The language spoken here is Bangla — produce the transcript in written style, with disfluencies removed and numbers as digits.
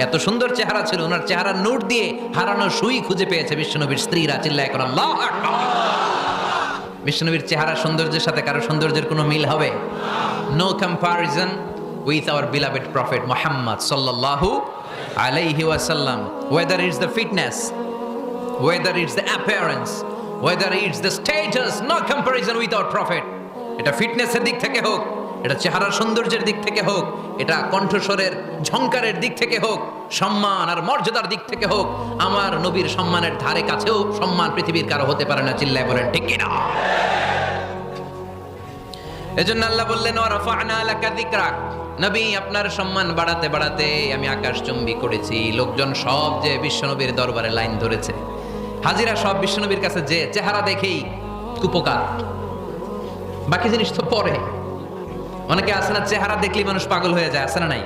এত সুন্দর চেহারা ছিল, ওনার চেহারার নূর দিয়ে হারানো সুই খুঁজে পেয়েছে বিশ্বনবীর স্ত্রীরা। চিল্লায় করে আল্লাহু আকবার। বিশ্বনবীর চেহারা সৌন্দর্যের সাথে কারো সৌন্দর্যের কোনো মিল হবে? No comparison with our beloved prophet Muhammad সাল্লাল্লাহু আলাইহি ওয়াসাল্লাম। Whether it's the fitness, whether it's the appearance, whether it's the status, no comparison with our prophet. এটা ফিটনেসের দিক থেকে হোক, এটা চেহারার সৌন্দর্যের দিক থেকে হোক, এটা কণ্ঠস্বরের ঝংকারের দিক থেকে হোক, সম্মান আর মর্যাদার দিক থেকে হোক, আমার নবীর সম্মানের ধারে কাছেও সম্মান পৃথিবীর কারো হতে পারে না। চিল্লায় বলেন ঠিক কিনা? এজন্য আল্লাহ বললেন ওয়া রাফা'না লাকা যিকরাক, নবী আপনার সম্মান বাড়াতে বাড়াতে আমি আকাশচুম্বী করেছি। লোকজন সব যে বিশ্বনবীর দরবারে লাইন ধরেছে, হাজিরা সব বিশ্বনবীর কাছে, যে চেহারা দেখেই কুপকার, বাকি জিনিস তো পরে। অনেকে আছে না, চেহারা দেখলেই মানুষ পাগল হয়ে যায়, আছে না নাই?